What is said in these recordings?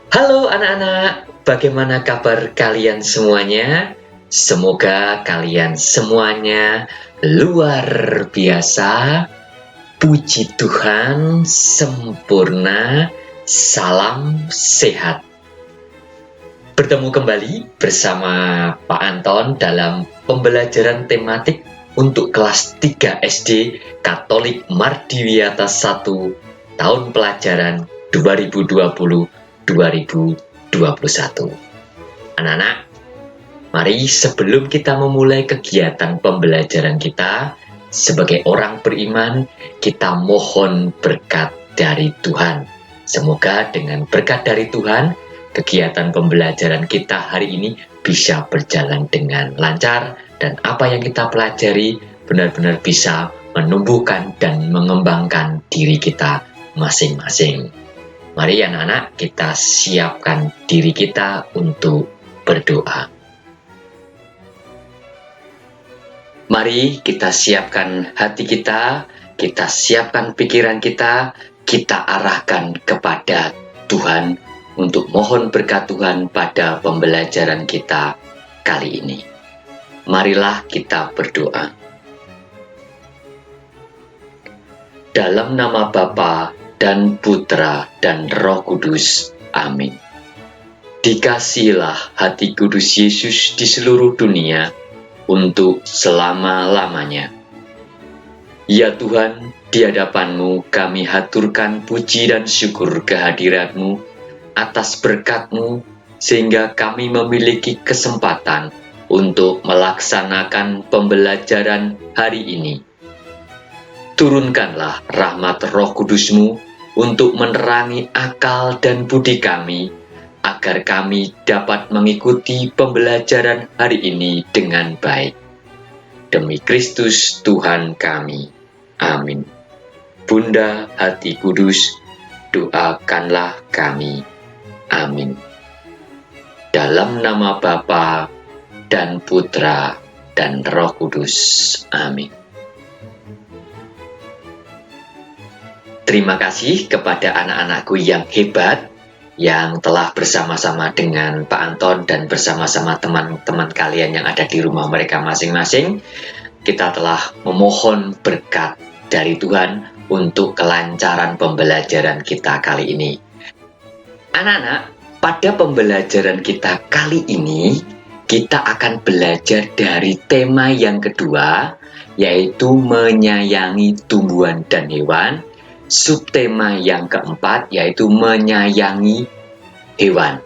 Halo anak-anak, bagaimana kabar kalian semuanya? Semoga kalian semuanya luar biasa. Puji Tuhan, sempurna. Salam sehat. Bertemu kembali bersama Pak Anton dalam pembelajaran tematik untuk kelas 3 SD Katolik Mardiwiata 1 tahun pelajaran 2020-2021. Anak-anak, mari sebelum kita memulai kegiatan pembelajaran kita, sebagai orang beriman, kita mohon berkat dari Tuhan. Semoga dengan berkat dari Tuhan, kegiatan pembelajaran kita hari ini bisa berjalan dengan lancar dan apa yang kita pelajari benar-benar bisa menumbuhkan dan mengembangkan diri kita masing-masing. Mari anak-anak, kita siapkan diri kita untuk berdoa. Mari kita siapkan hati kita siapkan pikiran kita arahkan kepada Tuhan untuk mohon berkat Tuhan pada pembelajaran kita kali ini. Marilah kita berdoa. Dalam nama Bapa dan Putra dan Roh Kudus. Amin. Dikasihilah hati kudus Yesus di seluruh dunia untuk selama-lamanya. Ya Tuhan, di hadapan-Mu kami haturkan puji dan syukur kehadirat-Mu atas berkat-Mu sehingga kami memiliki kesempatan untuk melaksanakan pembelajaran hari ini. Turunkanlah rahmat Roh Kudus-Mu untuk menerangi akal dan budi kami, agar kami dapat mengikuti pembelajaran hari ini dengan baik. Demi Kristus Tuhan kami. Amin. Bunda Hati Kudus, doakanlah kami. Amin. Dalam nama Bapa dan Putra dan Roh Kudus. Amin. Terima kasih kepada anak-anakku yang hebat yang telah bersama-sama dengan Pak Anton dan bersama-sama teman-teman kalian yang ada di rumah mereka masing-masing. Kita telah memohon berkat dari Tuhan untuk kelancaran pembelajaran kita kali ini. Anak-anak, pada pembelajaran kita kali ini, kita akan belajar dari tema yang kedua, yaitu menyayangi tumbuhan dan hewan. Subtema yang keempat yaitu menyayangi hewan.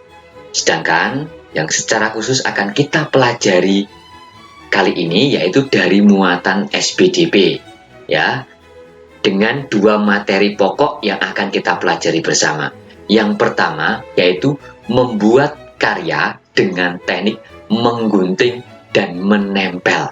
Sedangkan yang secara khusus akan kita pelajari kali ini yaitu dari muatan SBDP, ya, dengan dua materi pokok yang akan kita pelajari bersama. Yang pertama yaitu membuat karya dengan teknik menggunting dan menempel.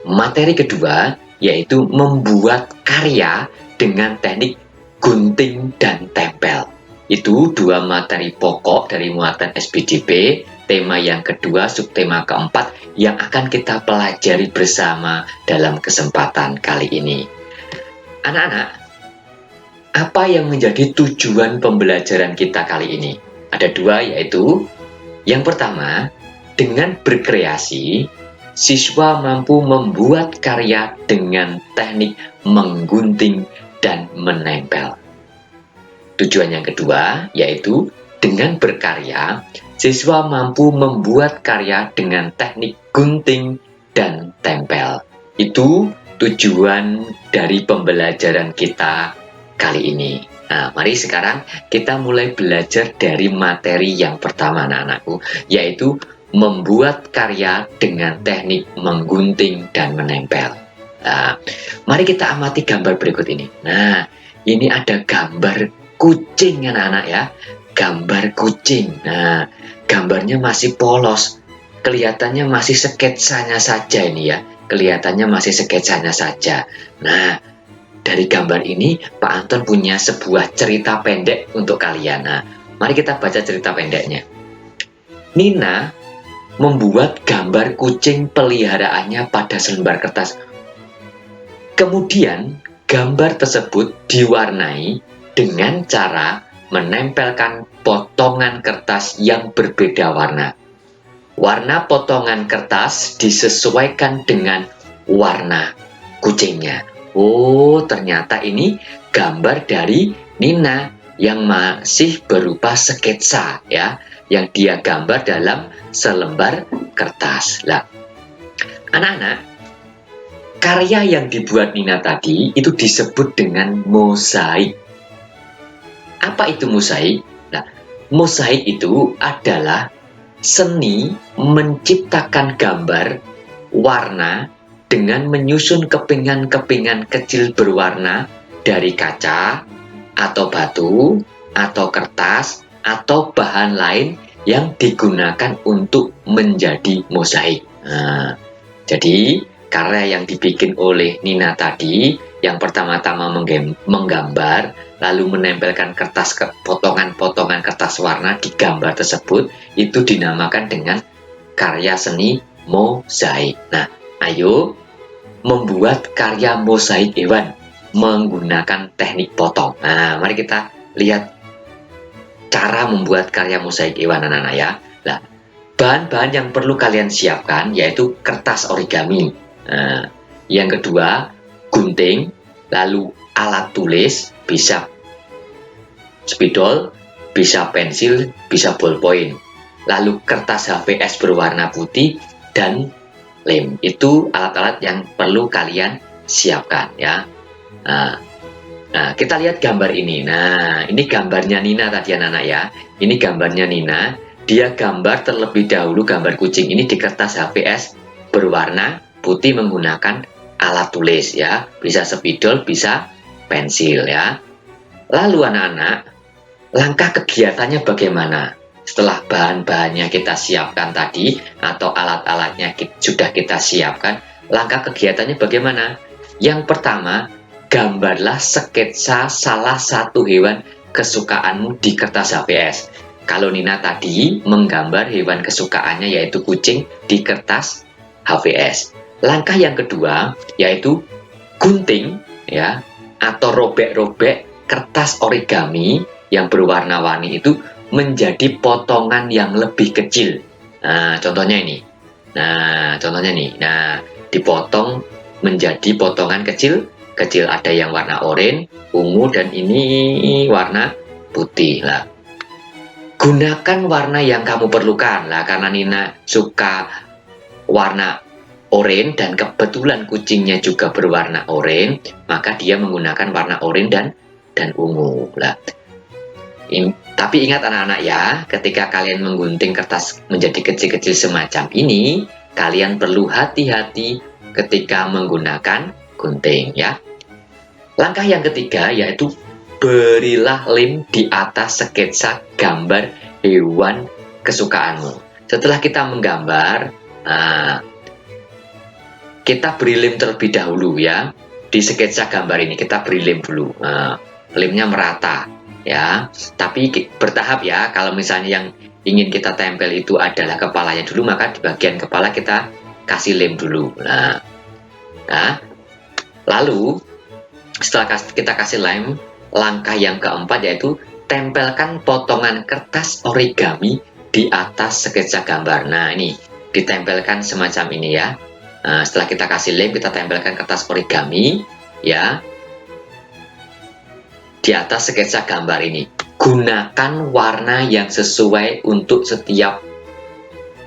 Materi kedua yaitu membuat karya dengan teknik gunting dan tempel. Itu dua materi pokok dari muatan SBDP, tema yang kedua, subtema keempat yang akan kita pelajari bersama dalam kesempatan kali ini. Anak-anak, apa yang menjadi tujuan pembelajaran kita kali ini? Ada dua, yaitu yang pertama, dengan berkreasi, siswa mampu membuat karya dengan teknik menggunting dan menempel. Tujuan yang kedua yaitu dengan berkarya, siswa mampu membuat karya dengan teknik gunting dan tempel. Itu tujuan dari pembelajaran kita kali ini. Nah, mari sekarang kita mulai belajar dari materi yang pertama anak-anakku, yaitu membuat karya dengan teknik menggunting dan menempel. Nah, mari kita amati gambar berikut ini. Nah, ini ada gambar kucing anak-anak ya. Gambar kucing. Nah, gambarnya masih polos. Kelihatannya masih sketsanya saja ini ya. Kelihatannya masih sketsanya saja. Nah, dari gambar ini Pak Anton punya sebuah cerita pendek untuk kalian. Nah, mari kita baca cerita pendeknya. Nina membuat gambar kucing peliharaannya pada selembar kertas. Kemudian, gambar tersebut diwarnai dengan cara menempelkan potongan kertas yang berbeda warna. Warna potongan kertas disesuaikan dengan warna kucingnya. Oh, ternyata ini gambar dari Nina yang masih berupa sketsa ya, yang dia gambar dalam selembar kertas. Lah, anak-anak, karya yang dibuat Nina tadi itu disebut dengan mosaik. Apa itu mosaik? Nah, mosaik itu adalah seni menciptakan gambar warna dengan menyusun kepingan-kepingan kecil berwarna dari kaca, atau batu, atau kertas, atau bahan lain yang digunakan untuk menjadi mosaik. Nah, jadi karya yang dibikin oleh Nina tadi, yang pertama-tama menggambar, lalu menempelkan potongan-potongan kertas warna di gambar tersebut, itu dinamakan dengan karya seni mosaik. Nah, ayo membuat karya mosaik hewan menggunakan teknik potong. Nah, mari kita lihat cara membuat karya mosaik hewan, anak-anak ya. Nah, bahan-bahan yang perlu kalian siapkan yaitu kertas origami. Nah, yang kedua, gunting, lalu alat tulis, bisa spidol, bisa pensil, bisa ballpoint. Lalu kertas HVS berwarna putih dan lem. Itu alat-alat yang perlu kalian siapkan ya. Nah, kita lihat gambar ini. Nah, ini gambarnya Nina tadi anak-anak ya. Ini gambarnya Nina. Dia gambar terlebih dahulu gambar kucing ini di kertas HVS berwarna putih menggunakan alat tulis ya. Bisa spidol, bisa pensil ya. Lalu anak-anak, langkah kegiatannya bagaimana? Setelah bahan-bahannya kita siapkan tadi atau alat-alatnya sudah kita siapkan, langkah kegiatannya bagaimana? Yang pertama, gambarlah sketsa salah satu hewan kesukaanmu di kertas HVS. Kalau Nina tadi menggambar hewan kesukaannya yaitu kucing di kertas HVS. Langkah yang kedua yaitu gunting ya, atau robek-robek kertas origami yang berwarna-warni itu menjadi potongan yang lebih kecil. Nah, contohnya ini. Nah, contohnya nih. Nah, dipotong menjadi potongan kecil. Kecil ada yang warna oranye, ungu, dan ini warna putih lah. Gunakan warna yang kamu perlukan lah, karena Nina suka warna oranye dan kebetulan kucingnya juga berwarna oranye, maka dia menggunakan warna oranye dan ungu lah. Tapi ingat anak-anak ya, ketika kalian menggunting kertas menjadi kecil-kecil semacam ini, kalian perlu hati-hati ketika menggunakan gunting ya. Langkah yang ketiga yaitu berilah lem di atas sketsa gambar hewan kesukaanmu. Setelah kita menggambar, kita beri lem terlebih dahulu ya. Di sketsa gambar ini kita beri lem dulu. Lemnya merata ya, tapi bertahap ya. Kalau misalnya yang ingin kita tempel itu adalah kepalanya dulu, maka di bagian kepala kita kasih lem dulu. Nah, lalu setelah kita kasih lem, langkah yang keempat yaitu tempelkan potongan kertas origami di atas sketsa gambar. Nah, ini ditempelkan semacam ini ya. Nah, setelah kita kasih lem, kita tempelkan kertas origami ya di atas sketsa gambar ini. Gunakan warna yang sesuai untuk setiap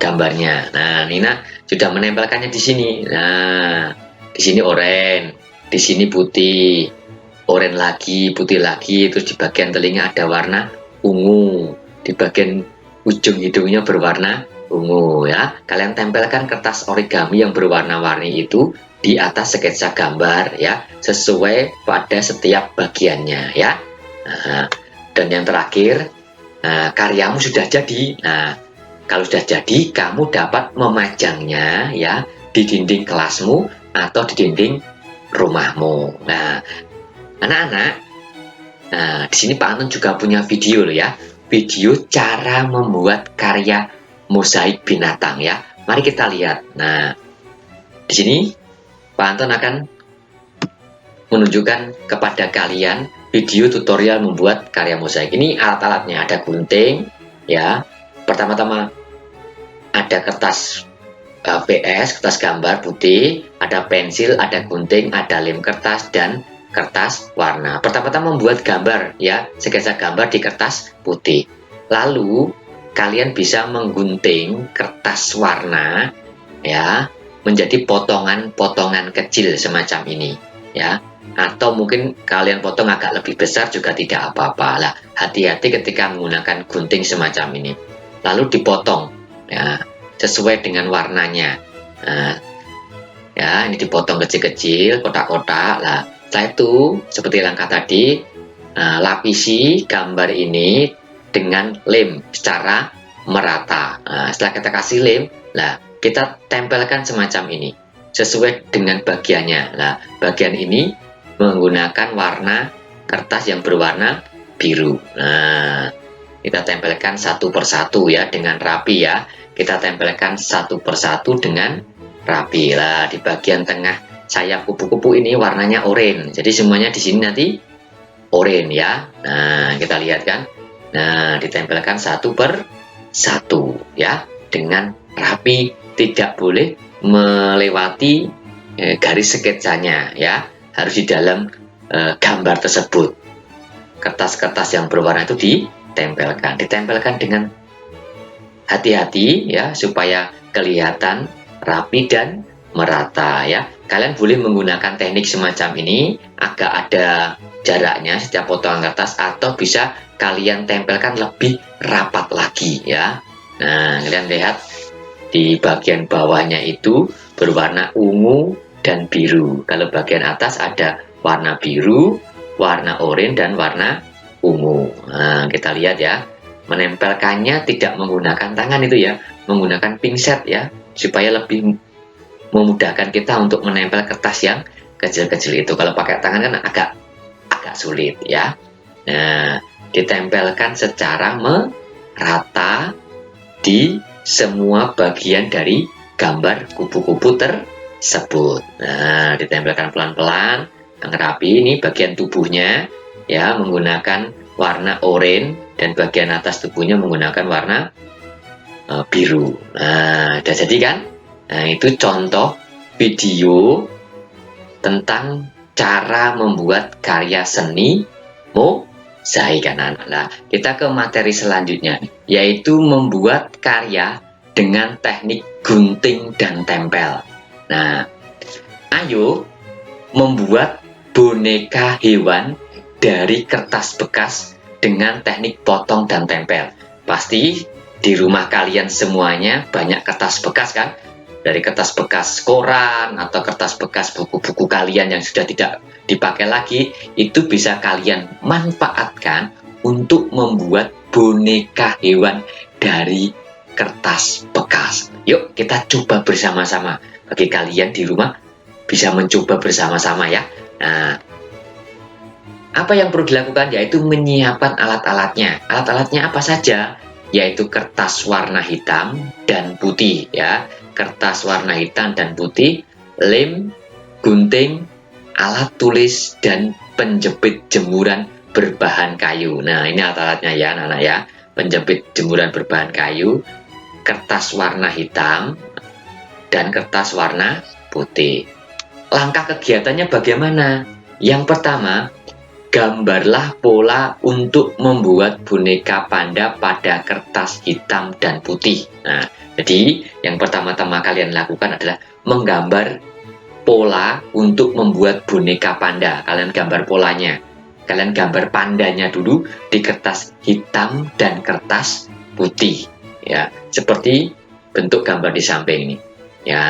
gambarnya. Nah, Nina sudah menempelkannya di sini. Nah, di sini oranye, di sini putih, oranye lagi, putih lagi, terus di bagian telinga ada warna ungu, di bagian ujung hidungnya berwarna ungu ya. Kalian tempelkan kertas origami yang berwarna-warni itu di atas sketsa gambar ya, sesuai pada setiap bagiannya ya. Dan yang terakhir, karyamu sudah jadi. Nah, kalau sudah jadi, kamu dapat memajangnya ya di dinding kelasmu atau di dinding rumahmu. Nah, anak-anak, di sini Pak Anton juga punya video loh ya, video cara membuat karya mosaik binatang ya. Mari kita lihat. Nah, di sini Pak Anton akan menunjukkan kepada kalian video tutorial membuat karya mosaik. Ini alat-alatnya, ada gunting ya. Pertama-tama ada kertas PS, kertas gambar putih, ada pensil, ada gunting, ada lem kertas, dan kertas warna. Pertama-tama membuat gambar ya, sketsa gambar di kertas putih. Lalu kalian bisa menggunting kertas warna ya menjadi potongan-potongan kecil semacam ini ya. Atau mungkin kalian potong agak lebih besar juga tidak apa-apa. Lah, hati-hati ketika menggunakan gunting semacam ini. Lalu dipotong ya sesuai dengan warnanya. Nah, ya ini dipotong kecil-kecil, kotak-kotak. Lah, setelah itu seperti langkah tadi, lapisi gambar ini dengan lem secara merata. Nah, setelah kita kasih lem, lah kita tempelkan semacam ini sesuai dengan bagiannya. Nah, bagian ini menggunakan warna kertas yang berwarna biru. Nah, kita tempelkan satu persatu ya dengan rapi ya. Kita tempelkan satu persatu dengan rapi. Lah, di bagian tengah sayap kupu-kupu ini warnanya oranye. Jadi semuanya di sini nanti oranye ya. Nah, kita lihat kan. Nah, ditempelkan satu per satu ya dengan rapi, tidak boleh melewati garis sketsanya ya. Harus di dalam gambar tersebut. Kertas-kertas yang berwarna itu ditempelkan dengan hati-hati ya supaya kelihatan rapi dan merata ya. Kalian boleh menggunakan teknik semacam ini, agak ada jaraknya setiap potongan kertas, atau bisa kalian tempelkan lebih rapat lagi ya. Nah, kalian lihat di bagian bawahnya itu berwarna ungu dan biru. Kalau bagian atas ada warna biru, warna oranye, dan warna ungu. Nah, kita lihat ya. Menempelkannya tidak menggunakan tangan itu ya, menggunakan pinset ya, supaya lebih memudahkan kita untuk menempel kertas yang kecil-kecil itu. Kalau pakai tangan kan agak sulit ya. Nah, ditempelkan secara merata di semua bagian dari gambar kupu-kupu tersebut. Nah, ditempelkan pelan-pelan yang rapi. Ini bagian tubuhnya ya, menggunakan warna oranye, dan bagian atas tubuhnya menggunakan warna biru. Nah, udah jadi kan? Nah, itu contoh video tentang cara membuat karya seni mosaik anak-anak. Nah, kita ke materi selanjutnya, yaitu membuat karya dengan teknik gunting dan tempel. Nah, ayo membuat boneka hewan dari kertas bekas dengan teknik potong dan tempel. Pasti di rumah kalian semuanya banyak kertas bekas kan? Dari kertas bekas koran atau kertas bekas buku-buku kalian yang sudah tidak dipakai lagi, itu bisa kalian manfaatkan untuk membuat boneka hewan dari kertas bekas. Yuk kita coba bersama-sama. Bagi kalian di rumah bisa mencoba bersama-sama ya. Nah, apa yang perlu dilakukan yaitu menyiapkan alat-alatnya. Alat-alatnya apa saja? Yaitu kertas warna hitam dan putih ya. Kertas warna hitam dan putih, lem, gunting, alat tulis, dan penjepit jemuran berbahan kayu. Nah, ini alat-alatnya ya anak-anak ya. Penjepit jemuran berbahan kayu, kertas warna hitam, dan kertas warna putih. Langkah kegiatannya bagaimana? Yang pertama, gambarlah pola untuk membuat boneka panda pada kertas hitam dan putih. Nah, jadi yang pertama-tama kalian lakukan adalah menggambar pola untuk membuat boneka panda. Kalian gambar polanya. Kalian gambar pandanya dulu di kertas hitam dan kertas putih. Ya, seperti bentuk gambar di samping ini. Ya.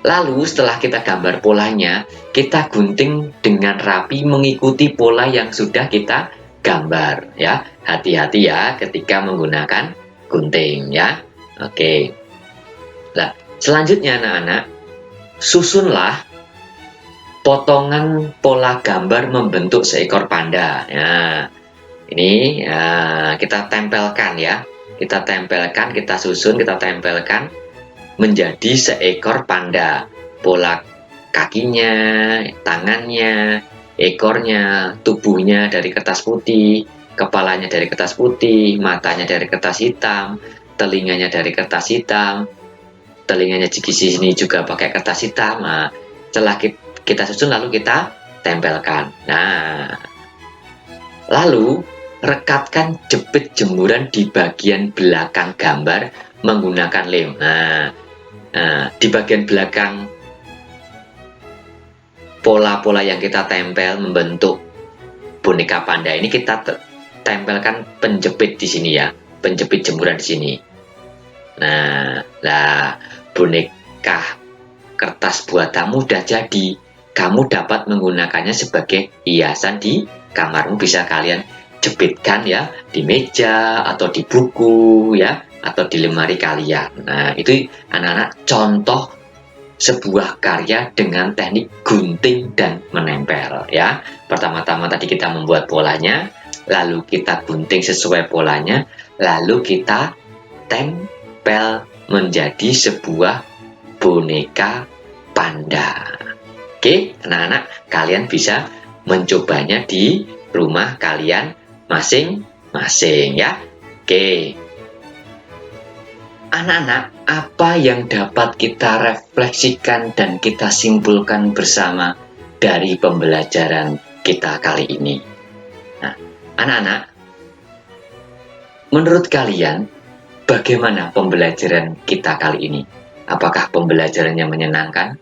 Lalu setelah kita gambar polanya, kita gunting dengan rapi mengikuti pola yang sudah kita gambar ya. Hati-hati ya ketika menggunakan gunting ya. Oke. Nah, selanjutnya anak-anak, susunlah potongan pola gambar membentuk seekor panda. Nah, ini kita tempelkan ya. Kita tempelkan, kita susun, kita tempelkan menjadi seekor panda. Pola kakinya, tangannya, ekornya, tubuhnya dari kertas putih, kepalanya dari kertas putih, matanya dari kertas hitam, telinganya dari kertas hitam, telinganya di sini juga pakai kertas hitam. Nah, setelah kita susun lalu kita tempelkan. Nah, lalu rekatkan jepit jemuran di bagian belakang gambar menggunakan lem. Nah, di bagian belakang pola-pola yang kita tempel membentuk boneka panda ini kita tempelkan penjepit di sini ya, penjepit jemuran di sini. Nah, boneka kertas buatanmu udah jadi. Kamu dapat menggunakannya sebagai hiasan di kamarmu, bisa kalian jepitkan ya di meja atau di buku ya, atau di lemari kalian. Nah, itu anak-anak contoh sebuah karya dengan teknik gunting dan menempel ya. Pertama-tama tadi kita membuat polanya, lalu kita gunting sesuai polanya, lalu kita tempel menjadi sebuah boneka panda. Oke, anak-anak, kalian bisa mencobanya di rumah kalian masing-masing ya. Oke. Anak-anak, apa yang dapat kita refleksikan dan kita simpulkan bersama dari pembelajaran kita kali ini? Nah, anak-anak, menurut kalian bagaimana pembelajaran kita kali ini? Apakah pembelajarannya menyenangkan?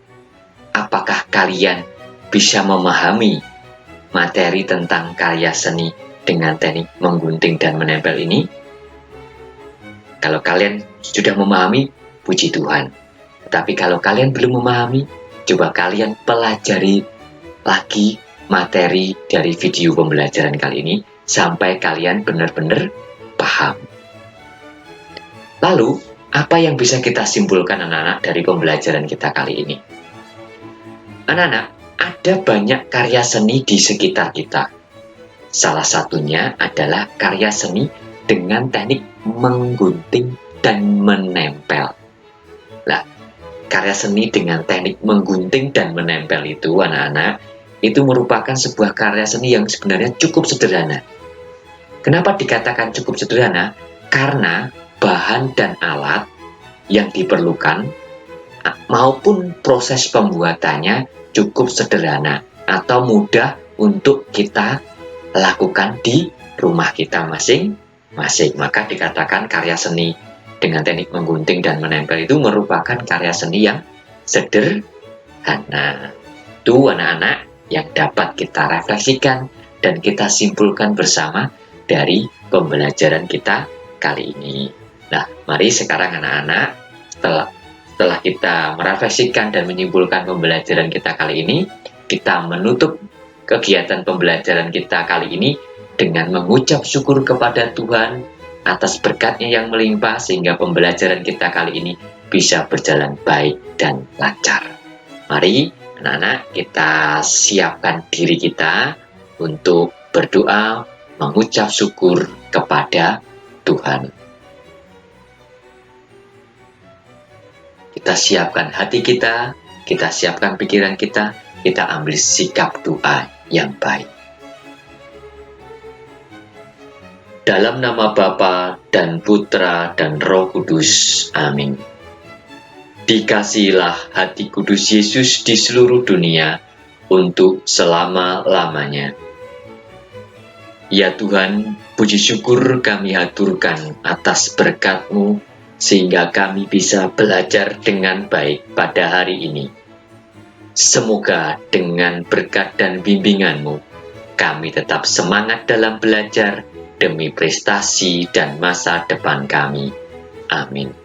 Apakah kalian bisa memahami materi tentang karya seni dengan teknik menggunting dan menempel ini? Kalau kalian sudah memahami, puji Tuhan. Tetapi kalau kalian belum memahami, coba kalian pelajari lagi materi dari video pembelajaran kali ini sampai kalian benar-benar paham. Lalu, apa yang bisa kita simpulkan anak-anak dari pembelajaran kita kali ini? Anak-anak, ada banyak karya seni di sekitar kita. Salah satunya adalah karya seni dengan teknik menggunting dan menempel. Nah, karya seni dengan teknik menggunting dan menempel itu, anak-anak, itu merupakan sebuah karya seni yang sebenarnya cukup sederhana. Kenapa dikatakan cukup sederhana? Karena bahan dan alat yang diperlukan maupun proses pembuatannya cukup sederhana atau mudah untuk kita lakukan di rumah kita masing-masing. Maka dikatakan karya seni dengan teknik menggunting dan menempel itu merupakan karya seni yang sederhana. Itu anak-anak yang dapat kita refleksikan dan kita simpulkan bersama dari pembelajaran kita kali ini. Nah, mari sekarang anak-anak, setelah kita merefleksikan dan menyimpulkan pembelajaran kita kali ini, kita menutup kegiatan pembelajaran kita kali ini dengan mengucap syukur kepada Tuhan atas berkatnya yang melimpah sehingga pembelajaran kita kali ini bisa berjalan baik dan lancar. Mari anak-anak, kita siapkan diri kita untuk berdoa mengucap syukur kepada Tuhan. Kita siapkan hati kita siapkan pikiran kita ambil sikap doa yang baik. Dalam nama Bapa dan Putra dan Roh Kudus. Amin. Dikasihilah hati kudus Yesus di seluruh dunia untuk selama-lamanya. Ya Tuhan, puji syukur kami haturkan atas berkat-Mu sehingga kami bisa belajar dengan baik pada hari ini. Semoga dengan berkat dan bimbingan-Mu, kami tetap semangat dalam belajar demi prestasi dan masa depan kami. Amin.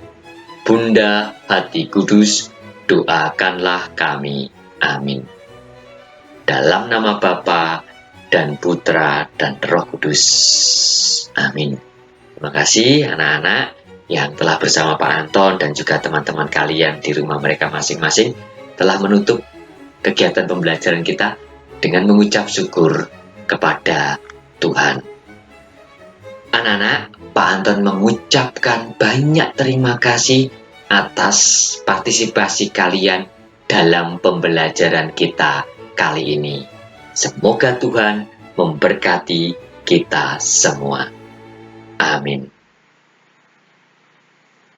Bunda Hati Kudus, doakanlah kami. Amin. Dalam nama Bapa dan Putra dan Roh Kudus. Amin. Terima kasih anak-anak yang telah bersama Pak Anton dan juga teman-teman kalian di rumah mereka masing-masing telah menutup kegiatan pembelajaran kita dengan mengucap syukur kepada Tuhan. Anak-anak, Pak Anton mengucapkan banyak terima kasih atas partisipasi kalian dalam pembelajaran kita kali ini. Semoga Tuhan memberkati kita semua. Amin.